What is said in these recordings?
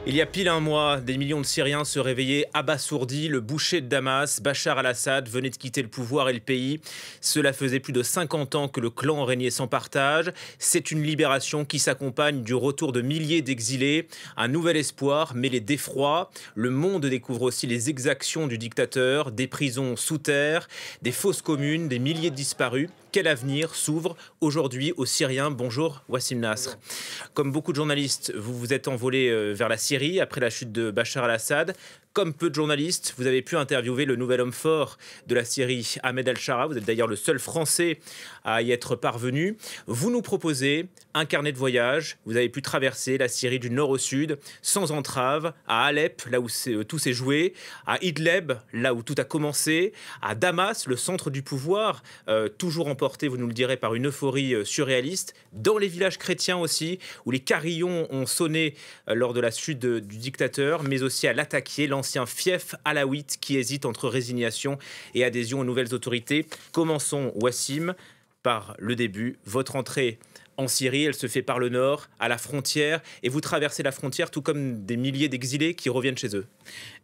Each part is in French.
Il y a pile un mois, des millions de Syriens se réveillaient abasourdis. Le boucher de Damas, Bachar al-Assad, venait de quitter le pouvoir et le pays. Cela faisait plus de 50 ans que le clan régnait sans partage. C'est une libération qui s'accompagne du retour de milliers d'exilés. Un nouvel espoir mêlé d'effroi. Le monde découvre aussi les exactions du dictateur, des prisons sous terre, des fosses communes, des milliers de disparus. Quel avenir s'ouvre aujourd'hui aux Syriens? Bonjour Wassim Nasr. Comme beaucoup de journalistes, vous vous êtes envolé vers la Syrie après la chute de Bachar al-Assad. Comme peu de journalistes, vous avez pu interviewer le nouvel homme fort de la Syrie, Ahmed al-Shara. Vous êtes d'ailleurs le seul Français à y être parvenu. Vous nous proposez un carnet de voyage. Vous avez pu traverser la Syrie du nord au sud, sans entrave, à Alep, là où tout s'est joué, à Idlib, là où tout a commencé, à Damas, le centre du pouvoir, toujours emporté, vous nous le direz, par une euphorie surréaliste, dans les villages chrétiens aussi, où les carillons ont sonné lors de la chute du dictateur, mais aussi à Latakia, l'ancien fief alaouite qui hésite entre résignation et adhésion aux nouvelles autorités. Commençons, Wassim, par le début. Votre entrée en Syrie, elle se fait par le nord, à la frontière, et vous traversez la frontière tout comme des milliers d'exilés qui reviennent chez eux.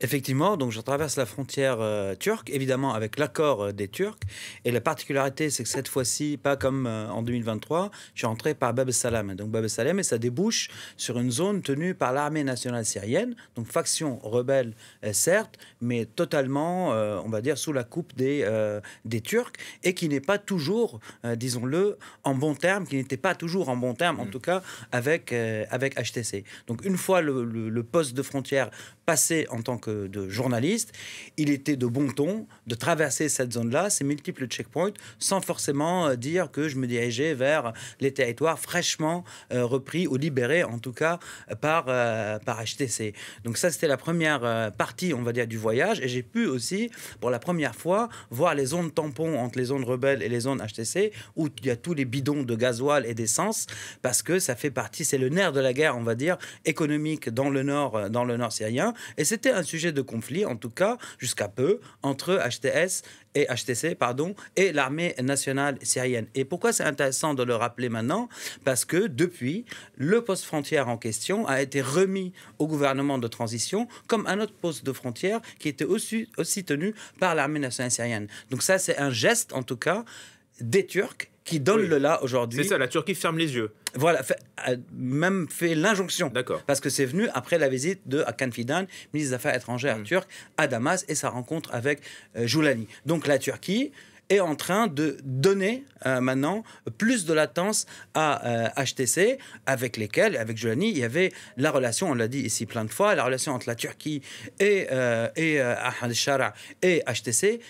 Effectivement, donc je traverse la frontière turque, évidemment avec l'accord des Turcs. Et la particularité, c'est que cette fois-ci, pas comme en 2023, je suis rentré par Bab el-Salam. Donc Bab el-Salam, et ça débouche sur une zone tenue par l'armée nationale syrienne, donc faction rebelle certes, mais totalement, on va dire, sous la coupe des Turcs, et qui n'est pas toujours, disons-le, en bon terme, qui n'était pas toujours en bon terme, en tout cas, avec HTC. Donc une fois le poste de frontière passé en tant que de journaliste, il était de bon ton de traverser cette zone-là, ces multiples checkpoints, sans forcément dire que je me dirigeais vers les territoires fraîchement repris ou libérés, en tout cas, par HTC. Donc ça, c'était la première partie, on va dire, du voyage. Et j'ai pu aussi, pour la première fois, voir les zones tampons entre les zones rebelles et les zones HTC, où il y a tous les bidons de gasoil et d'essence, parce que ça fait partie, c'est le nerf de la guerre, on va dire, économique dans le nord syrien. Et c'était un sujet de conflit, en tout cas, jusqu'à peu, entre HTC et l'armée nationale syrienne. Et pourquoi c'est intéressant de le rappeler maintenant? Parce que depuis, le poste frontière en question a été remis au gouvernement de transition comme un autre poste de frontière qui était aussi tenu par l'armée nationale syrienne. Donc ça, c'est un geste, en tout cas, des Turcs qui donne le là aujourd'hui. C'est ça, la Turquie ferme les yeux. Voilà, même fait l'injonction. D'accord. Parce que c'est venu après la visite de Hakan Fidan, ministre des Affaires étrangères turc, à Damas, et sa rencontre avec Joulani. Donc la Turquie est en train de donner maintenant plus de latence à HTC, avec Joulani, il y avait la relation, on l'a dit ici plein de fois, la relation entre la Turquie et Ahmed al-Shara et HTC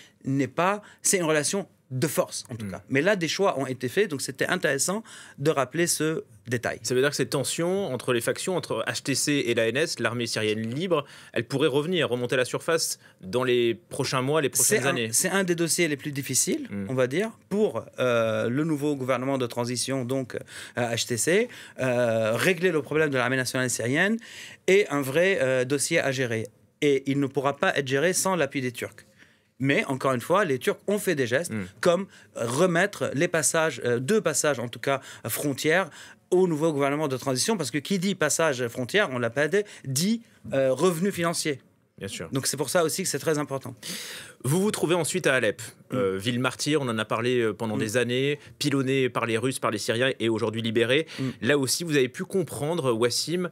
c'est une relation de force, en tout cas. Mais là, des choix ont été faits, donc c'était intéressant de rappeler ce détail. Ça veut dire que ces tensions entre les factions, entre HTC et l'ANS, l'armée syrienne libre, elles pourraient remonter à la surface dans les prochains mois, les prochaines années. C'est un des dossiers les plus difficiles, on va dire, pour le nouveau gouvernement de transition, donc HTC, régler le problème de l'armée nationale syrienne est un vrai dossier à gérer. Et il ne pourra pas être géré sans l'appui des Turcs. Mais, encore une fois, les Turcs ont fait des gestes comme remettre les deux passages, en tout cas frontières, au nouveau gouvernement de transition, parce que qui dit passage frontière, on l'a pas dit revenus financiers. Bien sûr. Donc c'est pour ça aussi que c'est très important. Vous vous trouvez ensuite à Alep, ville martyre, on en a parlé pendant des années, pilonnée par les Russes, par les Syriens et aujourd'hui libérée. Là aussi, vous avez pu comprendre, Wassim,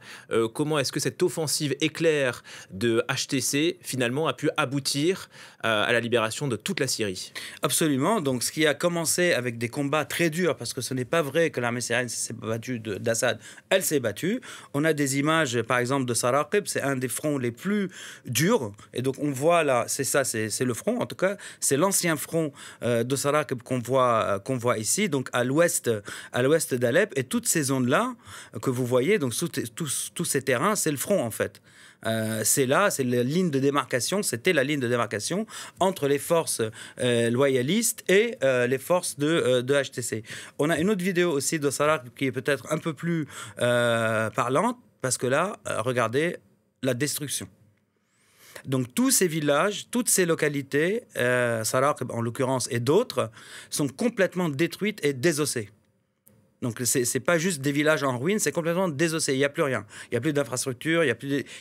comment est-ce que cette offensive éclair de HTC, finalement, a pu aboutir à la libération de toute la Syrie. Absolument. Donc, ce qui a commencé avec des combats très durs, parce que ce n'est pas vrai que l'armée syrienne s'est battue d'Assad, elle s'est battue. On a des images, par exemple, de Saraqib, c'est un des fronts les plus durs. Et donc, on voit là, c'est ça, c'est le front, en tout cas, c'est l'ancien front de Saraqib qu'on voit ici, donc à l'ouest d'Alep. Et toutes ces zones-là que vous voyez, donc tous ces terrains, c'est le front, en fait. C'est la ligne de démarcation, c'était la ligne de démarcation entre les forces loyalistes et les forces de HTC. On a une autre vidéo aussi de Sarak qui est peut-être un peu plus parlante, parce que là, regardez la destruction. Donc tous ces villages, toutes ces localités, Sarak en l'occurrence et d'autres, sont complètement détruites et désossées. Donc, ce n'est pas juste des villages en ruine, c'est complètement désossé. Il n'y a plus rien. Il n'y a plus d'infrastructure, il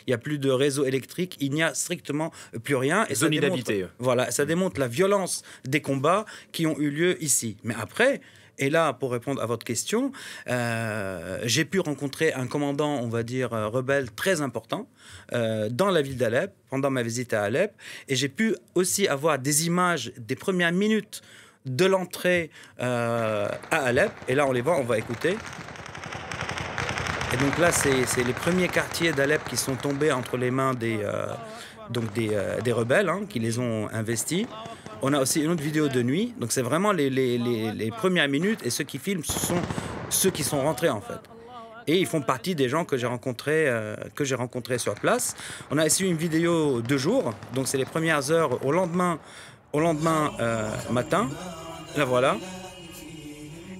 n'y a plus de réseau électrique, il n'y a strictement plus rien. Et zone inhabitée. Voilà, ça démontre la violence des combats qui ont eu lieu ici. Mais après... Et là, pour répondre à votre question, j'ai pu rencontrer un commandant, on va dire, rebelle très important dans la ville d'Alep, pendant ma visite à Alep. Et j'ai pu aussi avoir des images des premières minutes de l'entrée à Alep. Et là, on les voit, on va écouter. Et donc là, c'est les premiers quartiers d'Alep qui sont tombés entre les mains des rebelles hein, qui les ont investis. On a aussi une autre vidéo de nuit. Donc c'est vraiment les premières minutes. Et ceux qui filment, ce sont ceux qui sont rentrés en fait. Et ils font partie des gens que j'ai rencontrés sur place. On a aussi une vidéo de jour. Donc c'est les premières heures au lendemain matin. Là voilà.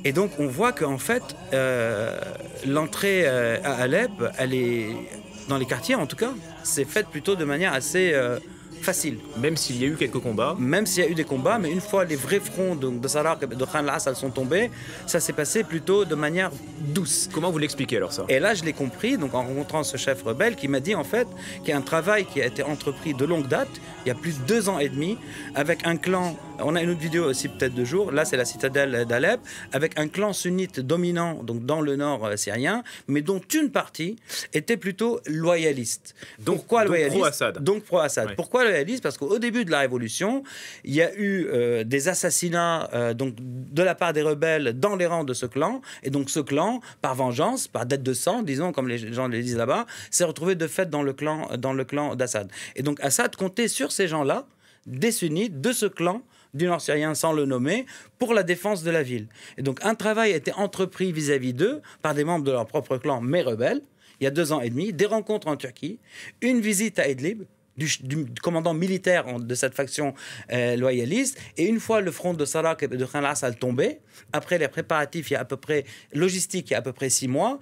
Et donc on voit qu'en fait, l'entrée à Alep, elle est dans les quartiers en tout cas, c'est faite plutôt de manière assez facile. Même s'il y a eu quelques combats. Même s'il y a eu des combats, mais une fois les vrais fronts de Sarak et de Khan al-Assad sont tombés, ça s'est passé plutôt de manière douce. Comment vous l'expliquez alors ça? Et là, je l'ai compris, donc en rencontrant ce chef rebelle qui m'a dit en fait qu'il y a un travail qui a été entrepris de longue date, il y a plus de 2 ans et demi, avec un clan. On a une autre vidéo aussi peut-être de jour. Là, c'est la citadelle d'Alep, avec un clan sunnite dominant donc dans le nord syrien, mais dont une partie était plutôt loyaliste. Pourquoi loyaliste? Pro-Assad. Donc pro-Assad. Ouais. Pourquoi loyaliste? Parce qu'au début de la révolution, il y a eu des assassinats donc de la part des rebelles dans les rangs de ce clan, et donc ce clan, par vengeance, par dette de sang, disons comme les gens le disent là-bas, s'est retrouvé de fait dans le clan d'Assad. Et donc Assad comptait sur ces gens-là, des sunnites de ce clan du nord syrien sans le nommer, pour la défense de la ville. Et donc un travail a été entrepris vis-à-vis d'eux par des membres de leur propre clan, mais rebelles, il y a 2 ans et demi, des rencontres en Turquie, une visite à Idlib, du commandant militaire de cette faction loyaliste. Et une fois le front de Sarak et de Khan al-Assad tombé, après les préparatifs, il y a à peu près logistique, il y a à peu près 6 mois,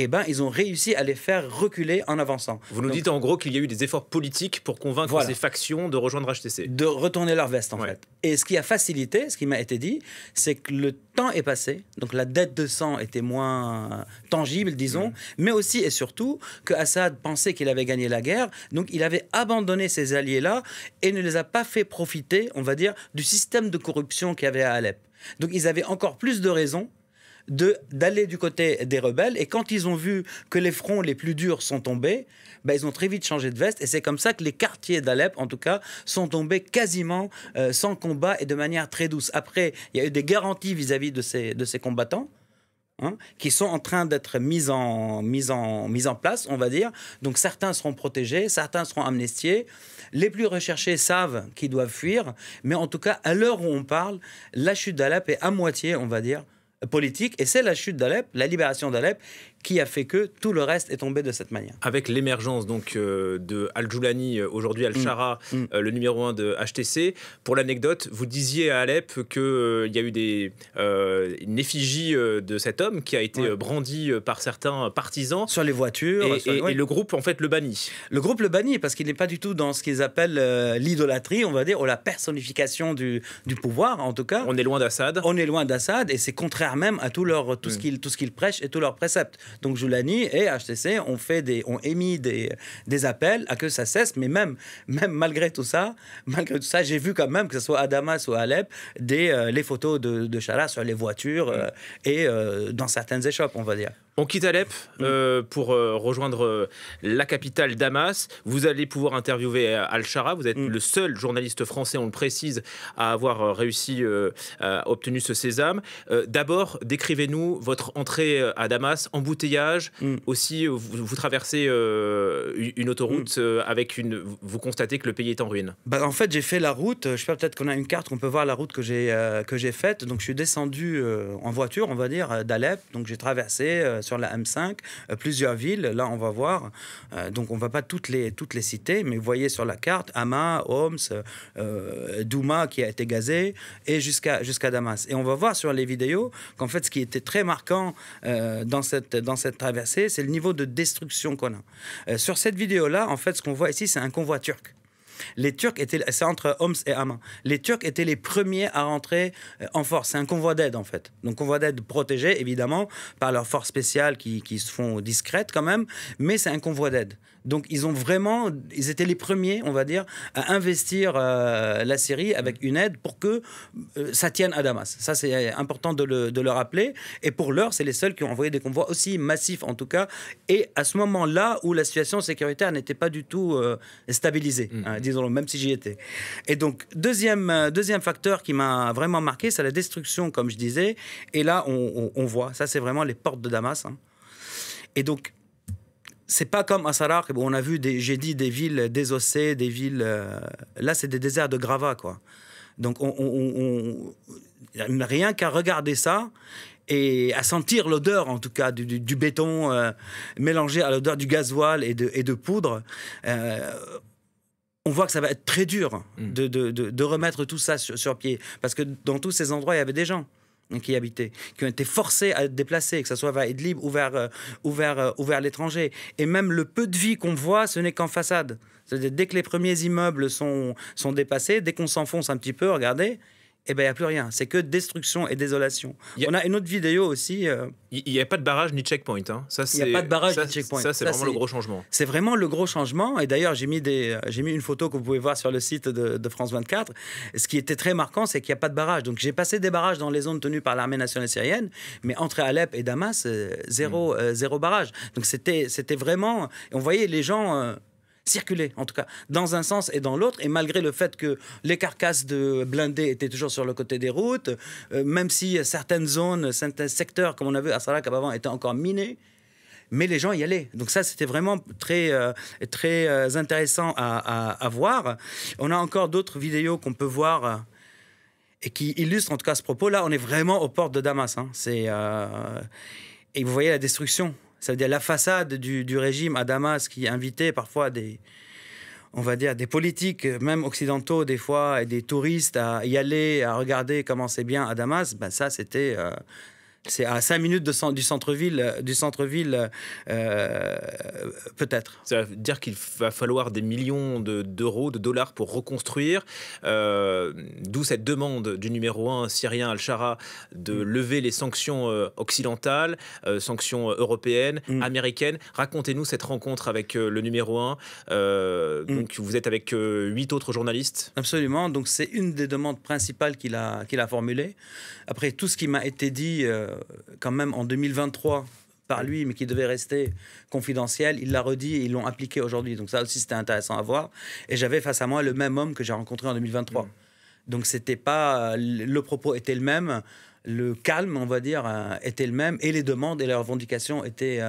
eh ben, ils ont réussi à les faire reculer en avançant. Vous nous dites en gros qu'il y a eu des efforts politiques pour convaincre ces factions de rejoindre HTC. De retourner leur veste, en fait. Et ce qui a facilité, ce qui m'a été dit, c'est que le temps est passé, donc la dette de sang était moins tangible, disons, mais aussi et surtout que Assad pensait qu'il avait gagné la guerre, donc il avait abandonné ces alliés-là et ne les a pas fait profiter, on va dire, du système de corruption qu'il y avait à Alep. Donc ils avaient encore plus de raisons d'aller du côté des rebelles, et quand ils ont vu que les fronts les plus durs sont tombés, ben, ils ont très vite changé de veste, et c'est comme ça que les quartiers d'Alep, en tout cas, sont tombés quasiment sans combat et de manière très douce. Après, il y a eu des garanties vis-à-vis de ces combattants, hein, qui sont en train d'être mis en place, on va dire. Donc certains seront protégés, certains seront amnistiés. Les plus recherchés savent qu'ils doivent fuir, mais en tout cas, à l'heure où on parle, la chute d'Alep est à moitié, on va dire, politique, et c'est la chute d'Alep, la libération d'Alep, qui a fait que tout le reste est tombé de cette manière. Avec l'émergence donc de Al-Joulani, aujourd'hui Al-Shara, le numéro 1 de HTC. Pour l'anecdote, vous disiez à Alep qu'il y a eu une effigie de cet homme qui a été brandie par certains partisans. Sur les voitures. Et le groupe, en fait, le bannit. Le groupe le bannit parce qu'il n'est pas du tout dans ce qu'ils appellent l'idolâtrie, on va dire, ou la personnification du pouvoir, en tout cas. On est loin d'Assad. On est loin d'Assad, et c'est contraire même à tout ce qu'ils prêchent et tous leurs préceptes. Donc Joulani et HTC ont émis des appels à que ça cesse, mais même malgré tout ça, j'ai vu quand même, que ce soit à Damas ou à Alep, les photos de Shara sur les voitures et dans certaines échoppes, on va dire. On quitte Alep pour rejoindre la capitale Damas. Vous allez pouvoir interviewer Al-Shara. Vous êtes le seul journaliste français, on le précise, à avoir réussi à obtenir ce sésame. D'abord, décrivez-nous votre entrée à Damas, embouteillage. Aussi, vous traversez une autoroute vous constatez que le pays est en ruine. Bah, en fait, j'ai fait la route. Je sais pas, peut-être qu'on a une carte, on peut voir la route que j'ai faite. Donc, je suis descendu en voiture, on va dire, d'Alep. Donc, j'ai traversé sur la M5 plusieurs villes. Là, on va voir. Donc, on ne va pas toutes les citer, mais vous voyez sur la carte Hama, Homs, Douma qui a été gazé, et jusqu'à Damas. Et on va voir sur les vidéos qu'en fait, ce qui était très marquant dans cette traversée, c'est le niveau de destruction qu'on a. Sur cette vidéo-là, en fait, ce qu'on voit ici, c'est un convoi turc. Les Turcs étaient, c'est entre Homs et Hama. Les Turcs étaient les premiers à rentrer en force. C'est un convoi d'aide en fait. Donc convoi d'aide protégé évidemment par leurs forces spéciales qui se font discrètes quand même, mais c'est un convoi d'aide. Donc ils étaient les premiers, on va dire, à investir la Syrie avec une aide pour que ça tienne à Damas. Ça, c'est important de le rappeler. Et pour l'heure, c'est les seuls qui ont envoyé des convois aussi massifs, en tout cas. Et à ce moment-là, où la situation sécuritaire n'était pas du tout stabilisée, disons-le, même si j'y étais. Et donc, deuxième facteur qui m'a vraiment marqué, c'est la destruction, comme je disais. Et là, on voit, ça, c'est vraiment les portes de Damas. Et donc, c'est pas comme à Sarar, où on a vu, j'ai dit, des villes désossées, des villes... là, c'est des déserts de gravats, quoi. Donc, rien qu'à regarder ça et à sentir l'odeur, en tout cas, du béton mélangé à l'odeur du gasoil et de poudre, on voit que ça va être très dur de remettre tout ça sur pied. Parce que dans tous ces endroits, il y avait des gens qui habitaient, qui ont été forcés à être déplacés, que ce soit vers Idlib ou vers l'étranger. Et même le peu de vie qu'on voit, ce n'est qu'en façade. C'est-à-dire, dès que les premiers immeubles sont dépassés, dès qu'on s'enfonce un petit peu, regardez, eh ben, il n'y a plus rien. C'est que destruction et désolation. On a une autre vidéo aussi. Il n'y a pas de barrage ni checkpoint. Hein. Il n'y a pas de barrage ni checkpoint. Ça, c'est vraiment le gros changement. C'est vraiment le gros changement. Et d'ailleurs, j'ai mis une photo que vous pouvez voir sur le site de France 24. Ce qui était très marquant, c'est qu'il n'y a pas de barrage. Donc, j'ai passé des barrages dans les zones tenues par l'armée nationale syrienne, mais entre Alep et Damas, zéro barrage. Donc, c'était vraiment... On voyait les gens... circuler, en tout cas, dans un sens et dans l'autre. Et malgré le fait que les carcasses de blindés étaient toujours sur le côté des routes, même si certaines zones, certains secteurs, comme on a vu à Sarak avant, étaient encore minés, mais les gens y allaient. Donc ça, c'était vraiment très intéressant à voir. On a encore d'autres vidéos qu'on peut voir et qui illustrent en tout cas ce propos. Là, on est vraiment aux portes de Damas. Hein. Et vous voyez la destruction. Ça veut dire la façade du régime à Damas qui invitait parfois des politiques, même occidentaux des fois, et des touristes à y aller, à regarder comment c'est bien à Damas. Ben ça, c'était... c'est à 5 minutes du centre-ville, peut-être. Ça veut dire qu'il va falloir des millions d'euros, de dollars pour reconstruire. D'où cette demande du numéro 1 syrien Al-Shara de lever les sanctions occidentales, sanctions européennes, américaines. Racontez-nous cette rencontre avec le numéro 1. Donc vous êtes avec 8 autres journalistes. Absolument. Donc c'est une des demandes principales qu'il a formulées. Après tout ce qui m'a été dit... quand même en 2023 par lui, mais qui devait rester confidentiel, il l'a redit et ils l'ont appliqué aujourd'hui. Donc ça aussi, c'était intéressant à voir. Et j'avais face à moi le même homme que j'ai rencontré en 2023. Donc c'était pas... Le propos était le même, le calme, on va dire, était le même, et les demandes et les revendications étaient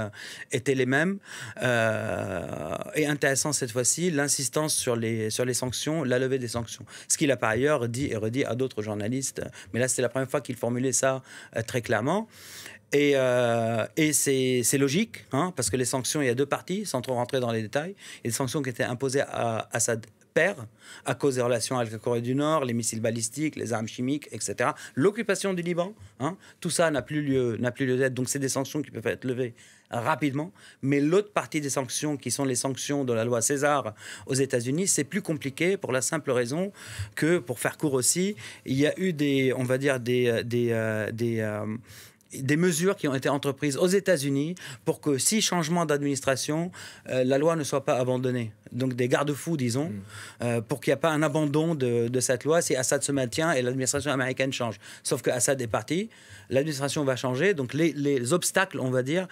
les mêmes. Et intéressant cette fois-ci, l'insistance sur les sanctions, la levée des sanctions. Ce qu'il a par ailleurs dit et redit à d'autres journalistes. Mais là, c'était la première fois qu'il formulait ça très clairement. Et c'est logique, hein, parce que les sanctions, il y a deux parties, sans trop rentrer dans les détails. Il y a des sanctions qui étaient imposées à Assad père, à cause des relations avec la Corée du Nord, les missiles balistiques, les armes chimiques, etc. L'occupation du Liban, hein, tout ça n'a plus lieu d'être. Donc c'est des sanctions qui peuvent être levées rapidement. Mais l'autre partie des sanctions, qui sont les sanctions de la loi César aux États-Unis, c'est plus compliqué pour la simple raison que, pour faire court aussi, il y a eu des mesures qui ont été entreprises aux États-Unis pour que, si changement d'administration, la loi ne soit pas abandonnée. Donc des garde-fous, disons, pour qu'il n'y ait pas un abandon de cette loi si Assad se maintient et l'administration américaine change. Sauf que Assad est parti, l'administration va changer, donc les obstacles, on va dire,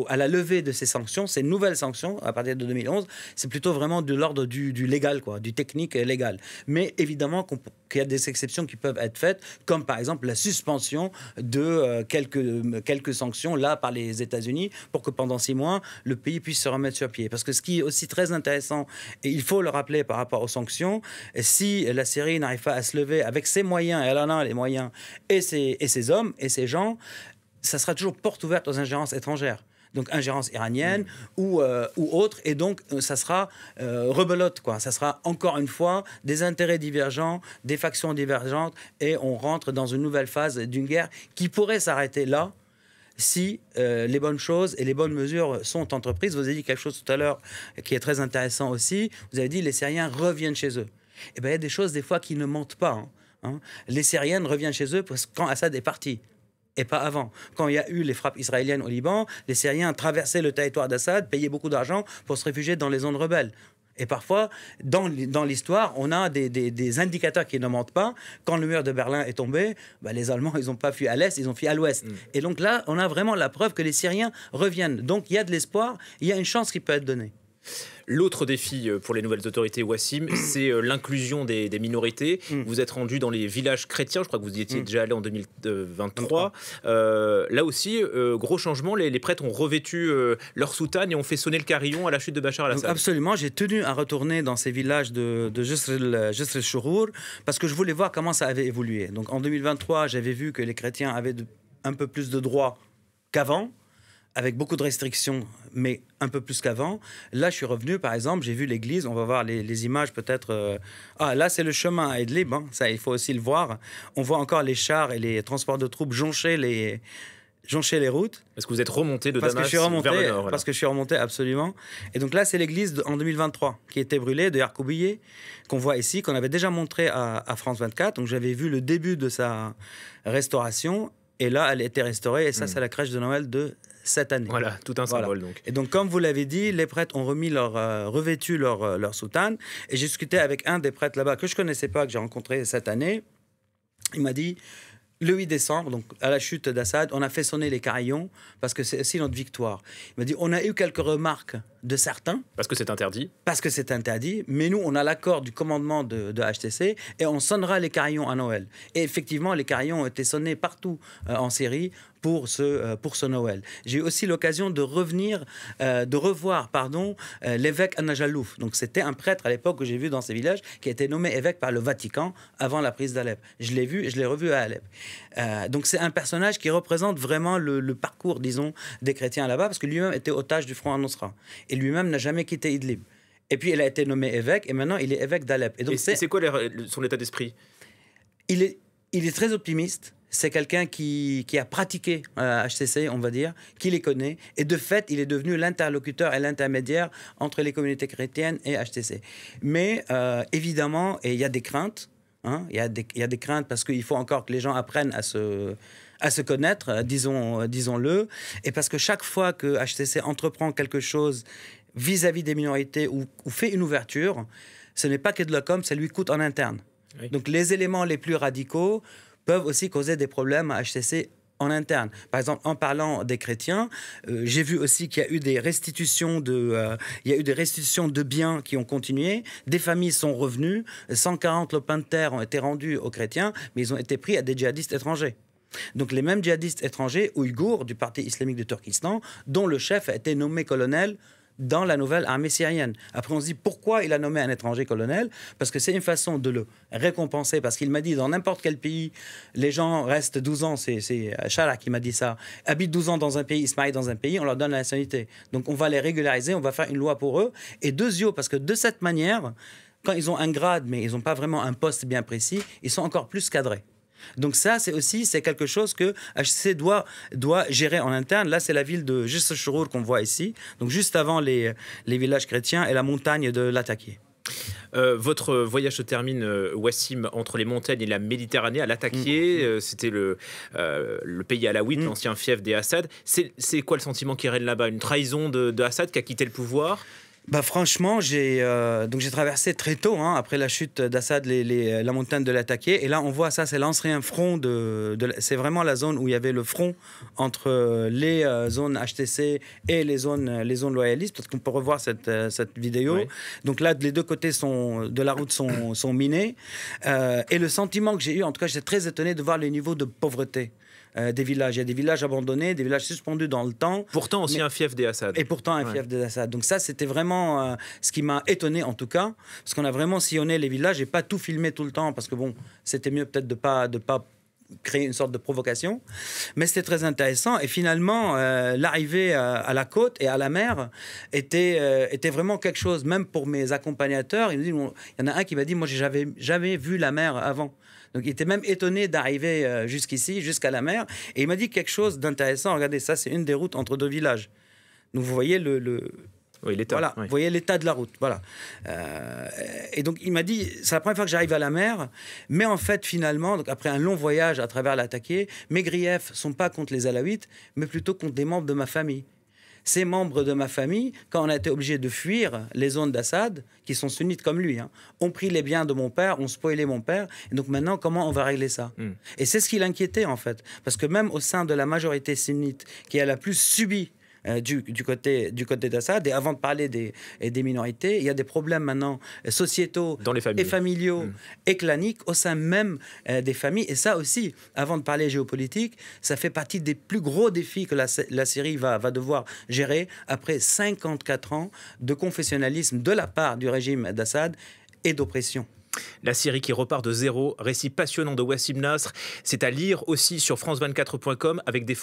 à la levée de ces sanctions, ces nouvelles sanctions, à partir de 2011, c'est plutôt vraiment de l'ordre du légal, quoi, du technique légal. Mais évidemment qu'il y a des exceptions qui peuvent être faites, comme par exemple la suspension de quelques sanctions, là, par les États-Unis, pour que pendant 6 mois, le pays puisse se remettre sur pied. Parce que ce qui est aussi très intéressant, et il faut le rappeler par rapport aux sanctions, si la Syrie n'arrive pas à se lever avec ses moyens, et elle en a les moyens, et ses hommes, et ses gens, ça sera toujours porte ouverte aux ingérences étrangères. Donc ingérence iranienne ou autre, et donc ça sera rebelote, quoi. Ça sera encore une fois des intérêts divergents, des factions divergentes, et on rentre dans une nouvelle phase d'une guerre qui pourrait s'arrêter là si les bonnes choses et les bonnes mesures sont entreprises. Vous avez dit quelque chose tout à l'heure qui est très intéressant aussi. Vous avez dit les Syriens reviennent chez eux. Eh bien, il y a des choses des fois qui ne mentent pas. Les Syriens reviennent chez eux quand Assad est parti. Et pas avant. Quand il y a eu les frappes israéliennes au Liban, les Syriens traversaient le territoire d'Assad, payaient beaucoup d'argent pour se réfugier dans les zones rebelles. Et parfois, dans l'histoire, on a des indicateurs qui ne mentent pas. Quand le mur de Berlin est tombé, les Allemands, ils n'ont pas fui à l'Est, ils ont fui à l'Ouest. Et donc là, on a vraiment la preuve que les Syriens reviennent. Donc il y a de l'espoir, il y a une chance qui peut être donnée. L'autre défi pour les nouvelles autorités, Wassim, c'est l'inclusion des minorités. Vous êtes rendu dans les villages chrétiens, je crois que vous y étiez déjà allé en 2023. Là aussi, gros changement, les prêtres ont revêtu leur soutane et ont fait sonner le carillon à la chute de Bachar al-Assad. Absolument, j'ai tenu à retourner dans ces villages de Jisr el-Shourour parce que je voulais voir comment ça avait évolué. Donc en 2023, j'avais vu que les chrétiens avaient un peu plus de droits qu'avant, avec beaucoup de restrictions, mais un peu plus qu'avant. Là, je suis revenu, par exemple, j'ai vu l'église, on va voir les images peut-être. Là, c'est le chemin à Idlib, ça, il faut aussi le voir. On voit encore les chars et les transports de troupes joncher les routes. Est-ce que vous êtes remonté de Damas vers le nord? Voilà. Parce que je suis remonté, absolument. Et donc là, c'est l'église en 2023 qui était brûlée, de Yarkoubiye, qu'on voit ici, qu'on avait déjà montré à France 24. Donc j'avais vu le début de sa restauration. Et là, elle était restaurée. Et ça, c'est la crèche de Noël de cette année. Voilà, tout un symbole donc. Et donc, comme vous l'avez dit, les prêtres ont revêtu leur soutane. Et j'ai discuté avec un des prêtres là-bas que je ne connaissais pas, que j'ai rencontré cette année. Il m'a dit, le 8 décembre, donc à la chute d'Assad, on a fait sonner les carillons parce que c'est aussi notre victoire. Il m'a dit, on a eu quelques remarques de certains. Parce que c'est interdit. Parce que c'est interdit. Mais nous, on a l'accord du commandement de HTC et on sonnera les carillons à Noël. Et effectivement, les carillons ont été sonnés partout en Syrie pour ce Noël. J'ai eu aussi l'occasion de revoir l'évêque An-Najalouf. Donc c'était un prêtre à l'époque que j'ai vu dans ces villages qui a été nommé évêque par le Vatican avant la prise d'Alep. Je l'ai vu et je l'ai revu à Alep. Donc c'est un personnage qui représente vraiment le parcours, disons, des chrétiens là-bas, parce que lui-même était otage du front al-Nusra. Et lui-même n'a jamais quitté Idlib. Et puis il a été nommé évêque et maintenant il est évêque d'Alep. Et c'est quoi son état d'esprit? Il est très optimiste. C'est quelqu'un qui a pratiqué HCC, on va dire, qui les connaît. Et de fait, il est devenu l'interlocuteur et l'intermédiaire entre les communautés chrétiennes et HCC. Mais évidemment, et il y a des craintes. Il y a des craintes parce qu'il faut encore que les gens apprennent à se connaître, disons-le. Et parce que chaque fois que HCC entreprend quelque chose vis-à-vis des minorités ou fait une ouverture, ce n'est pas que de la com, ça lui coûte en interne. Oui. Donc les éléments les plus radicaux peuvent aussi causer des problèmes à HCC en interne. Par exemple, en parlant des chrétiens, j'ai vu aussi qu'il y a eu des restitutions de biens qui ont continué. Des familles sont revenues. 140 lopins de terre ont été rendus aux chrétiens, mais ils ont été pris à des djihadistes étrangers. Donc les mêmes djihadistes étrangers, ouïghours, du parti islamique de Turkestan, dont le chef a été nommé colonel dans la nouvelle armée syrienne. Après, on se dit pourquoi il a nommé un étranger colonel? Parce que c'est une façon de le récompenser. Parce qu'il m'a dit, dans n'importe quel pays, les gens restent 12 ans, c'est Chara qui m'a dit ça, habitent 12 ans dans un pays, ils se marient dans un pays, on leur donne la nationalité. Donc on va les régulariser, on va faire une loi pour eux. Et deuxièmement, parce que de cette manière, quand ils ont un grade, mais ils n'ont pas vraiment un poste bien précis, ils sont encore plus cadrés. Donc ça, c'est quelque chose que HCC doit gérer en interne. Là, c'est la ville de Jisr el-Shourour qu'on voit ici, donc juste avant les villages chrétiens et la montagne de Latakié. Votre voyage se termine, Wassim, entre les montagnes et la Méditerranée, à Latakié. C'était le pays alawite, l'ancien fief des Assad. C'est quoi le sentiment qui règne là-bas? Une trahison de Assad qui a quitté le pouvoir? Franchement, j'ai traversé très tôt, après la chute d'Assad, la montagne de Latakié. Et là, on voit ça, c'est l'ancien front c'est vraiment la zone où il y avait le front entre les zones HTC et les zones loyalistes, parce qu'on peut revoir cette vidéo. Oui. Donc là, les deux côtés de la route sont minés. Et le sentiment que j'ai eu, en tout cas, j'étais très étonné de voir le niveau de pauvreté des villages. Il y a des villages abandonnés, des villages suspendus dans le temps. Pourtant aussi un fief des Assad. Et pourtant un fief des Assad. Donc ça, c'était vraiment ce qui m'a étonné en tout cas, parce qu'on a vraiment sillonné les villages et pas tout filmé tout le temps, parce que bon, c'était mieux peut-être de pas créer une sorte de provocation. Mais c'était très intéressant. Et finalement, l'arrivée à la côte et à la mer était vraiment quelque chose, même pour mes accompagnateurs. Il y en a un qui m'a dit, moi, j'avais jamais vu la mer avant. Donc, il était même étonné d'arriver jusqu'ici, jusqu'à la mer. Et il m'a dit quelque chose d'intéressant. Regardez, ça, c'est une des routes entre deux villages. Donc, vous voyez oui, l'état. Voilà, Oui. vous voyez l'état de la route. Voilà. Et donc, il m'a dit, c'est la première fois que j'arrive à la mer. Mais en fait, finalement, donc, après un long voyage à travers l'Ataké, mes griefs ne sont pas contre les Alaouites, mais plutôt contre des membres de ma famille. Ces membres de ma famille, quand on a été obligé de fuir les zones d'Assad, qui sont sunnites comme lui, ont pris les biens de mon père, ont spoilé mon père. Et donc maintenant, comment on va régler ça? Et c'est ce qui l'inquiétait, en fait. Parce que même au sein de la majorité sunnite, qui a la plus subi du côté d'Assad, et avant de parler des minorités, il y a des problèmes maintenant sociétaux dans les familles. Et familiaux et claniques au sein même des familles. Et ça aussi, avant de parler géopolitique, ça fait partie des plus gros défis que la Syrie va devoir gérer après 54 ans de confessionnalisme de la part du régime d'Assad et d'oppression. La Syrie qui repart de zéro, récit passionnant de Wassim Nasr. C'est à lire aussi sur france24.com avec des